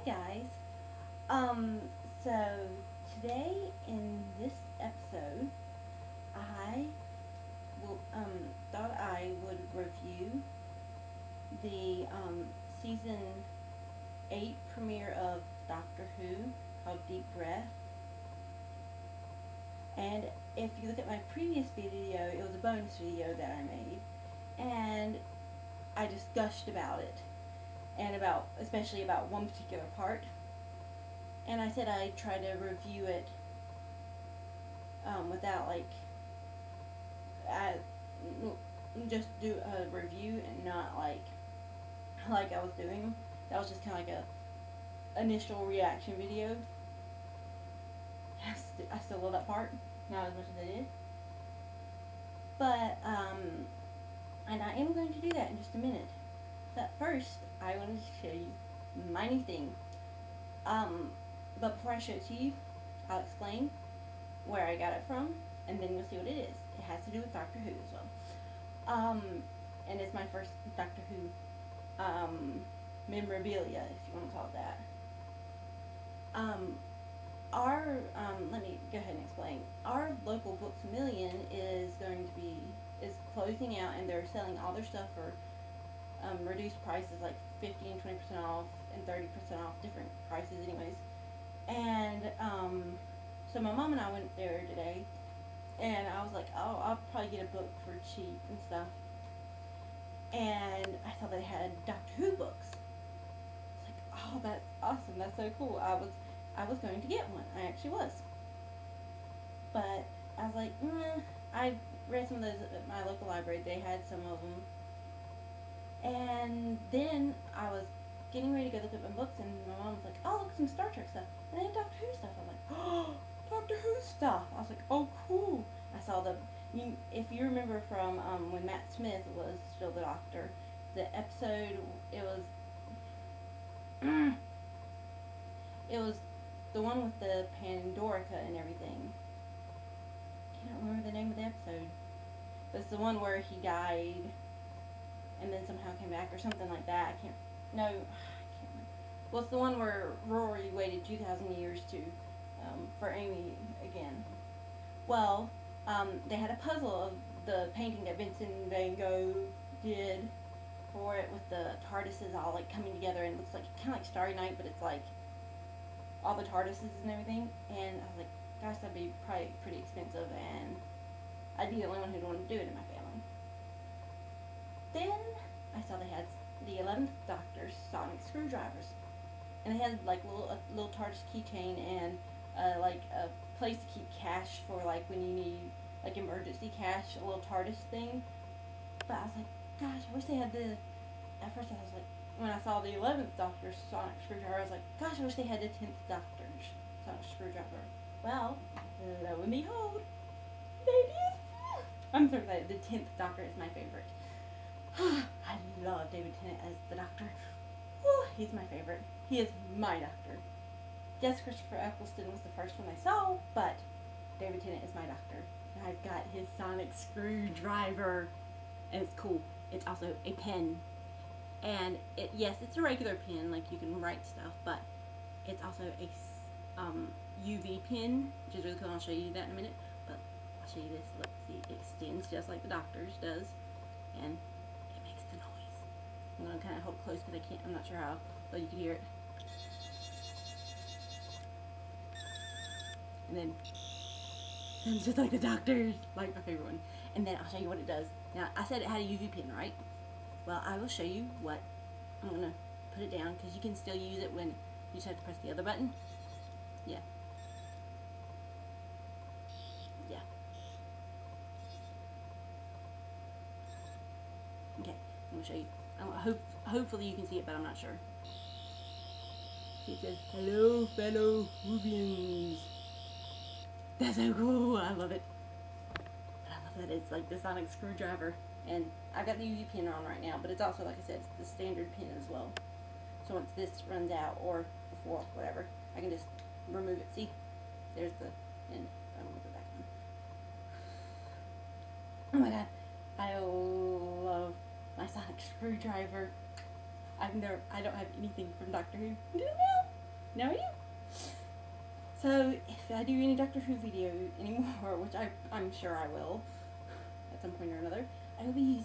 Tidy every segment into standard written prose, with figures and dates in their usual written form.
guys. Um, so today in this episode, I thought I would review the season 8 premiere of Doctor Who called Deep Breath. And if you look at my previous video, it was a bonus video that I made, and I just gushed about it, and especially about one particular part. And I said I'd try to review it without I just do a review and not like I was doing. That was just kind of like a initial reaction video. I still love that part, not as much as I did. But and I am going to do that in just a minute. But first, I wanted to show you my new thing. But before I show it to you, I'll explain where I got it from, and then you'll see what it is. It has to do with Doctor Who as well. And it's my first Doctor Who memorabilia, if you want to call it that. Let me go ahead and explain. Our local Books A Million is closing out, and they're selling all their stuff for reduced prices, like 50 and 20% off and 30% off, different prices anyways. And so my mom and I went there today, and I was like, oh, I'll probably get a book for cheap and stuff. And I saw they had Doctor Who books. It's like, oh, that's awesome, that's so cool. I was going to get one. I actually was. But I was like, I read some of those at my local library. They had some of them. And then I was getting ready to go look at my books, and my mom was like, oh, look, some Star Trek stuff. And then Doctor Who stuff. I was like, oh, Doctor Who stuff. I was like, oh, cool. I saw if you remember from when Matt Smith was still the Doctor, the episode, it was the one with the Pandorica and everything. I can't remember the name of the episode. But it's the one where he died and then somehow came back or something like that. I can't remember. Well, it's the one where Rory waited 2,000 years for Amy again. Well, they had a puzzle of the painting that Vincent van Gogh did for it, with the TARDISes all like coming together, and it looks like kind of like Starry Night, but it's like all the TARDISes and everything. And I was like, gosh, that'd be probably pretty expensive, and I'd be the only one who'd want to do it in my family. Then I saw they had the 11th Doctor's sonic screwdrivers, and they had like a little TARDIS keychain, and like a place to keep cash for like when you need like emergency cash, a little TARDIS thing. But I was like, gosh, I wish they had at first I was like, when I saw the 11th Doctor's sonic screwdriver, I was like, gosh, I wish they had the 10th Doctor's sonic screwdriver. Well, lo and behold, they did. I'm so excited. The 10th Doctor is my favorite. I love David Tennant as the Doctor. Whew, he's my favorite. He is my Doctor. Yes, Christopher Eccleston was the first one I saw, but David Tennant is my Doctor. And I've got his sonic screwdriver, and it's cool. It's also a pen. And yes, it's a regular pen, like you can write stuff, but it's also a UV pen, which is really cool. I'll show you that in a minute. But I'll show you this. Look, see, it extends just like the Doctor's does, and it makes the noise. I'm gonna kind of hold close because I'm not sure how well you can hear it. And then just like the Doctor's, like my favorite one. And then I'll show you what it does. Now, I said it had a UV pen, right? Well, I will show you what. I'm going to put it down because you can still use it when you just have to press the other button. Yeah. Yeah. Okay, I'm going to show you. Hopefully you can see it, but I'm not sure. See, it says, hello, fellow Whovians. That's so cool. I love it. I love that it's like the sonic screwdriver. And I've got the UV pin on right now, but it's also, like I said, it's the standard pin as well. So once this runs out, or before, whatever, I can just remove it. See? There's the pin. I'm going to put it back on. Oh my god. I love my sonic screwdriver. I don't have anything from Doctor Who. Now you. So if I do any Doctor Who video anymore, which I'm sure I will at some point or another, I'll be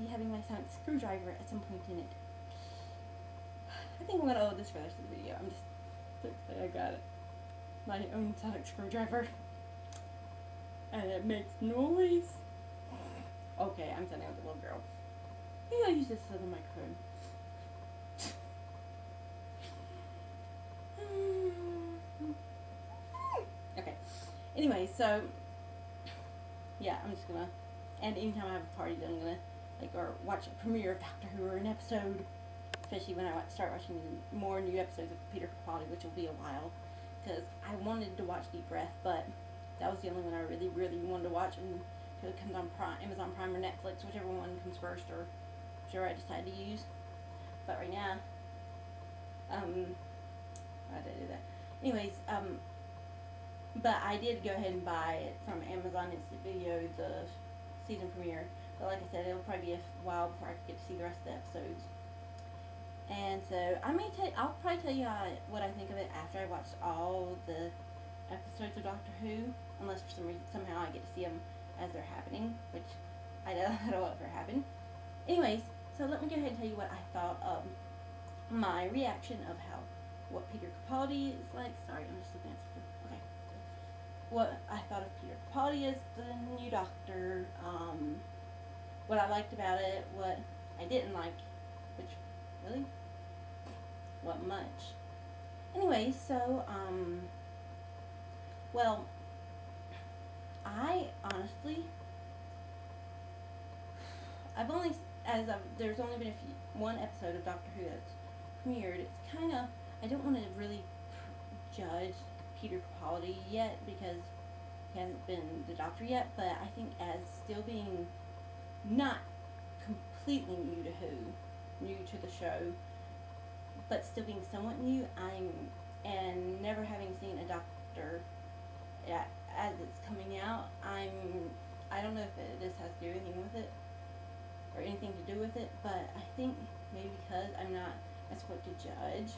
having my sonic screwdriver at some point in it. I think I'm gonna owe this for the rest of the video. I'm just I got it. My own sonic screwdriver. And it makes noise. Okay, I'm sounding like a little girl. Maybe I'll use this as a microphone. Okay. Anyway, so yeah, I'm just gonna, and anytime I have a party, then I'm gonna or watch a premiere of Doctor Who or an episode, especially when I start watching more new episodes of Peter Capaldi, which will be a while, because I wanted to watch Deep Breath, but that was the only one I really, really wanted to watch, and it comes on Amazon Prime or Netflix, whichever one comes first, or whichever I decide to use. But right now, why did I do that? Anyways, but I did go ahead and buy it from Amazon Instant Video, the season premiere. But like I said, it'll probably be a while before I can get to see the rest of the episodes. And so I'll probably tell you what I think of it after I watch all the episodes of Doctor Who, unless for some reason somehow I get to see them as they're happening, which I don't ever happen. Anyways, so let me go ahead and tell you what I thought of my reaction of what Peter Capaldi is like. Sorry, I'm just looking at something. Okay. What I thought of Peter Capaldi as the new Doctor, what I liked about it, what I didn't like, which, really? What much? Anyway, so, well, I honestly, there's only been one episode of Doctor Who that's premiered. It's kind of, I don't want to really judge Peter Capaldi yet because he hasn't been the Doctor yet, but I think as still being not completely new to Who, new to the show, but still being somewhat new, and never having seen a Doctor as it's coming out, I don't know if this has to do anything with it, or anything to do with it, but I think maybe because I'm not as quick to judge,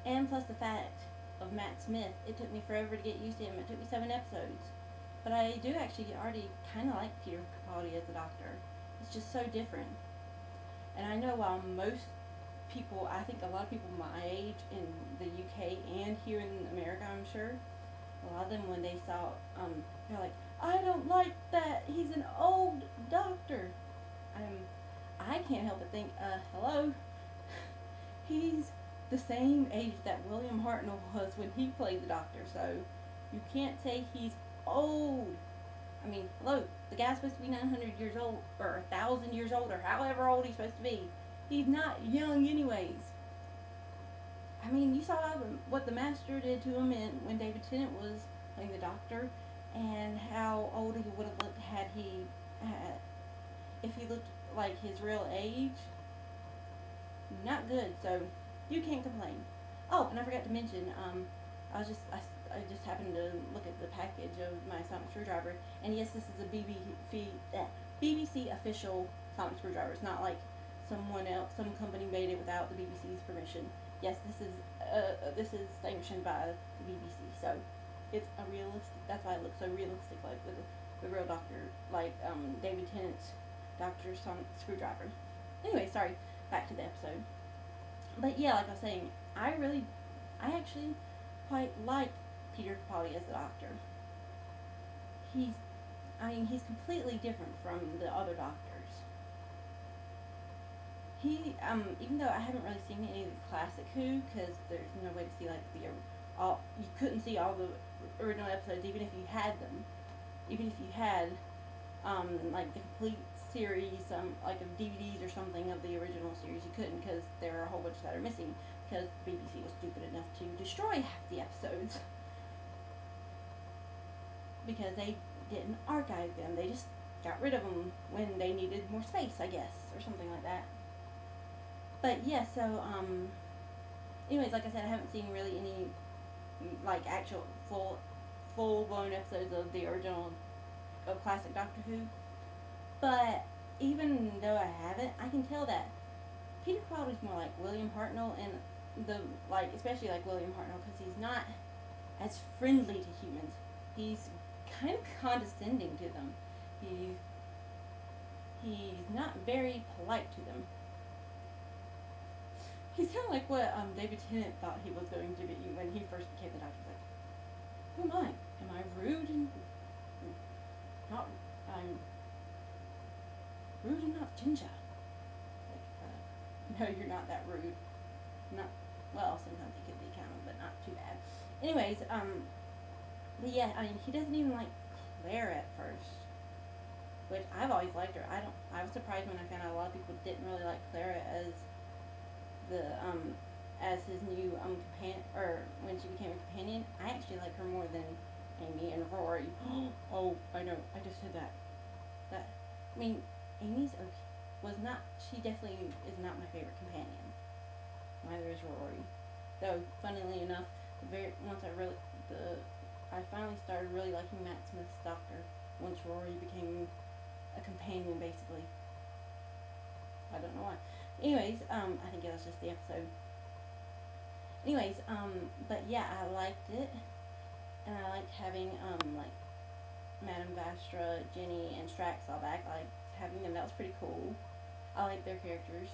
and plus the fact of Matt Smith, it took me forever to get used to him. It took me 7 episodes, but I do actually already kind of like Peter Capaldi as the Doctor. It's just so different, and I know while most people, I think a lot of people my age in the UK and here in America, I'm sure, a lot of them when they saw, they're like, I don't like that, he's an old Doctor. I can't help but think, hello, he's the same age that William Hartnell was when he played the Doctor, so you can't say he's old. I mean, hello, the guy's supposed to be 900 years old, or 1,000 years old, or however old he's supposed to be. He's not young anyways. I mean, you saw what the Master did to him when David Tennant was playing the Doctor, and how old he would have looked if he looked like his real age. Not good, so you can't complain. Oh, and I forgot to mention, I just happened to look at the package of my sonic screwdriver, and yes, this is a BBC official sonic screwdriver. It's not like some company made it without the BBC's permission. Yes, this is sanctioned by the BBC, so it's a realistic. That's why it looks so realistic, like the real Doctor, like David Tennant's Doctor sonic screwdriver. Anyway, sorry. Back to the episode. But yeah, like I was saying, I actually quite like Peter Capaldi as the Doctor. He's completely different from the other Doctors. Even though I haven't really seen any of the classic Who, because there's no way to see like you couldn't see all the original episodes, even if you had them. Even if you had, like the complete series, like of DVDs or something of the original series, you couldn't, because there are a whole bunch that are missing, because the BBC was stupid enough to destroy half the episodes. Because they didn't archive them, they just got rid of them when they needed more space, I guess, or something like that. But yeah, so, anyways, like I said, I haven't seen really any, like, actual full-blown episodes of the original, of classic Doctor Who. But even though I haven't, I can tell that Peter Capaldi's more like William Hartnell, and the like, especially like William Hartnell, because he's not as friendly to humans. He's kind of condescending to them. He he's not very polite to them. He's kind of like what David Tennant thought he was going to be when he first became the Doctor. He's like, who am I? Am I rude and not? I'm rude and not ginger. Like, no, you're not that rude. Not well. Sometimes he could be kind of, but not too bad. Anyways, but yeah, I mean, he doesn't even like Claire at first, which I've always liked her. I was surprised when I found out a lot of people didn't really like Clara as the as his new companion, or when she became a companion. I actually like her more than Amy and Rory. Oh, I know. I just said that. I mean, Amy's okay. She definitely is not my favorite companion. Neither is Rory. Though, funnily enough, I finally started really liking Matt Smith's Doctor once Rory became a companion, basically. I don't know why. Anyways, I think it was just the episode. Anyways, but yeah, I liked it, and I liked having, like, Madame Vastra, Jenny, and Strax all back. I liked having them. That was pretty cool. I like their characters.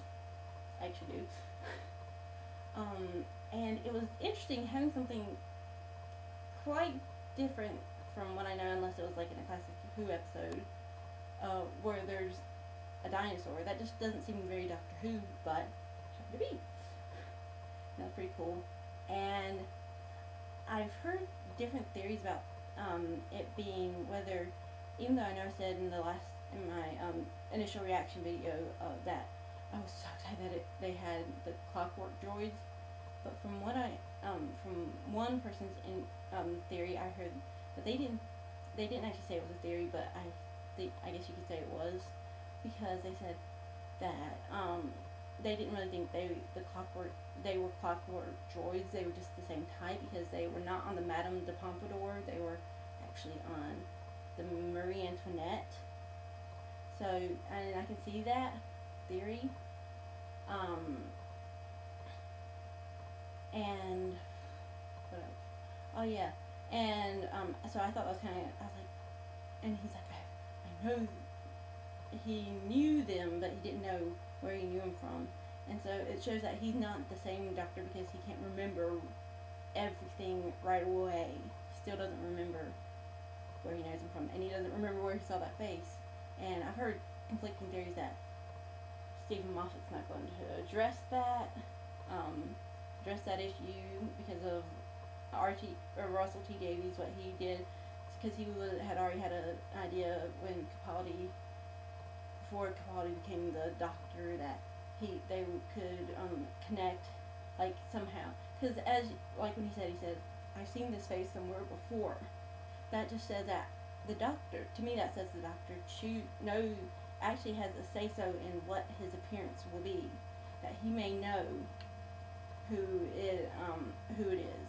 I actually do. And it was interesting having something quite different from what I know, unless it was like in a classic Who episode, where there's a dinosaur. That just doesn't seem very Doctor Who, but happened to be. That's pretty cool. And I've heard different theories about it being whether, even though I know I said in my initial reaction video that I was so excited that they had the clockwork droids, but from from one person's theory, I heard that they didn't actually say it was a theory, but I guess you could say it was, because they said that they didn't really think they were clockwork droids. They were just the same type, because they were not on the Madame de Pompadour. They were actually on the Marie Antoinette. So, and I can see that theory. And what else? Oh yeah, and so I thought that was kind of. I was like, and he's like, I know he knew them, but he didn't know where he knew them from. And so it shows that he's not the same Doctor, because he can't remember everything right away. He still doesn't remember where he knows them from, and he doesn't remember where he saw that face. And I've heard conflicting theories that Stephen Moffat's not going to address that issue because of Russell T Davies, what he did, because he had already had an idea when before Capaldi became the Doctor, that they could connect, like, somehow. Because when he said, I've seen this face somewhere before. That just says that the Doctor, to me that says the Doctor actually has a say-so in what his appearance will be. That he may know who it is.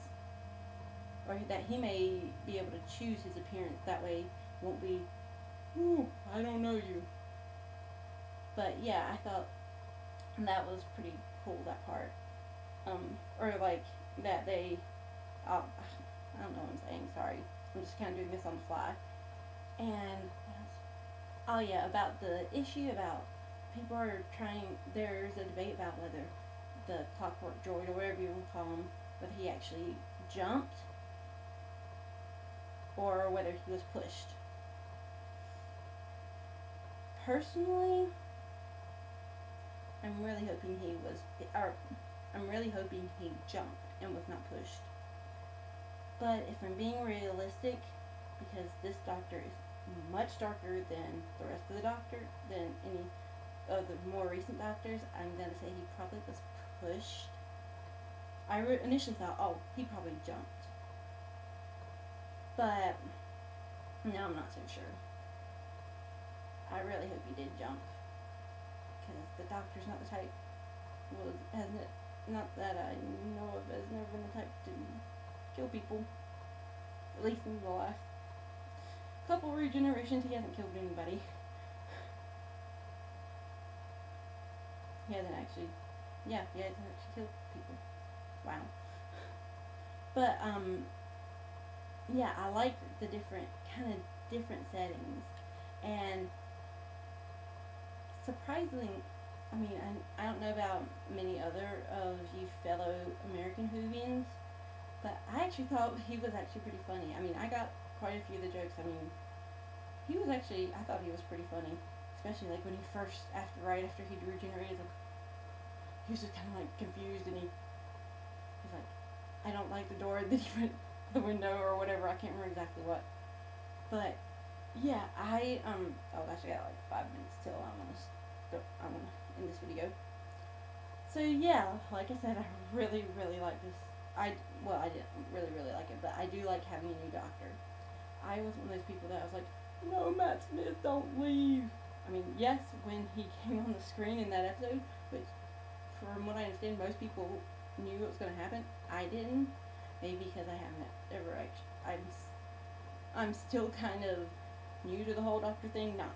Or that he may be able to choose his appearance. That way it won't be, ooh, I don't know you. But yeah, I thought that was pretty cool, that part. Or like that they, I don't know what I'm saying, sorry. I'm just kind of doing this on the fly. And, oh yeah, about the issue about people are there's a debate about whether the clockwork droid, or whatever you want to call him, whether he actually jumped or whether he was pushed. Personally, I'm really hoping he jumped and was not pushed. But if I'm being realistic, because this Doctor is much darker than the rest of the Doctor, than any of the more recent Doctors, I'm going to say he probably was pushed. I initially thought, oh, he probably jumped. But now I'm not so sure. I really hope he did jump, because the Doctor's not the type, not that I know of, has never been the type to kill people. At least in the last couple regenerations, he hasn't killed anybody. He hasn't actually killed people. Wow. But, yeah, I like the kind of different settings. And surprisingly, I mean, I don't know about many other of you fellow American Whovians, but I actually thought he was actually pretty funny. I mean, I got quite a few of the jokes. I mean, I thought he was pretty funny. Especially, like, when he first, right after he'd regenerated, like, he was just kind of, like, confused, and he's like, I don't like the door, and then he went the window or whatever. I can't remember exactly what. But, yeah, I've actually got, like, 5 minutes till I'm gonna end this video. So, yeah, like I said, I really, really like this. I didn't really, really like it, but I do like having a new doctor. I was one of those people that I was like, no, Matt Smith, don't leave. I mean, yes, when he came on the screen in that episode, which, from what I understand, most people knew what was going to happen. I didn't. Maybe because I haven't ever actually, I'm still kind of new to the whole doctor thing. Not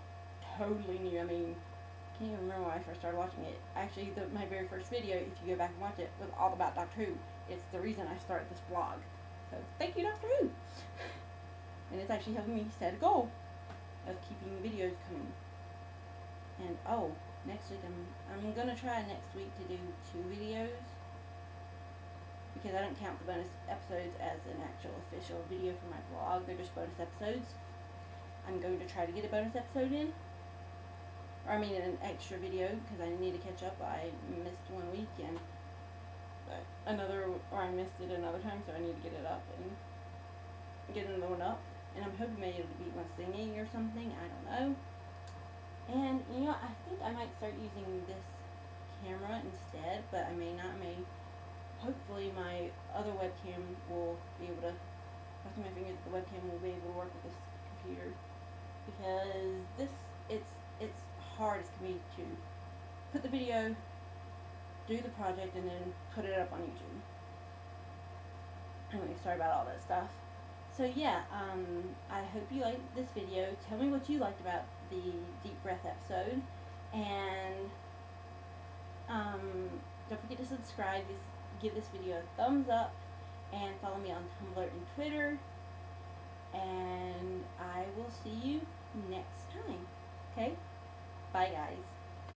totally new. I mean, I can't even remember when I first started watching it. Actually, my very first video, if you go back and watch it, was all about Doctor Who. It's the reason I started this blog. So, thank you, Doctor Who! And it's actually helping me set a goal of keeping videos coming. And, next week, I'm gonna try next week to do 2 videos, because I don't count the bonus episodes as an actual official video for my blog. They're just bonus episodes. I'm going to try to get a bonus episode in. Or, I mean, an extra video, because I need to catch up. I missed 1 week, and I missed it another time, so I need to get it up and get another one up. And I'm hoping maybe it'll be one singing or something. I don't know. And, I think I might start using this camera instead, but I may not. Hopefully my other webcam will be able to, crossing my fingers, the webcam will be able to work with this computer. Because it's hard as can be to put the video, do the project, and then put it up on YouTube. Anyway, sorry about all that stuff. So yeah, I hope you liked this video. Tell me what you liked about the Deep Breath episode. And don't forget to subscribe, give this video a thumbs up, and follow me on Tumblr and Twitter. And I will see you next time. Okay? Bye, guys.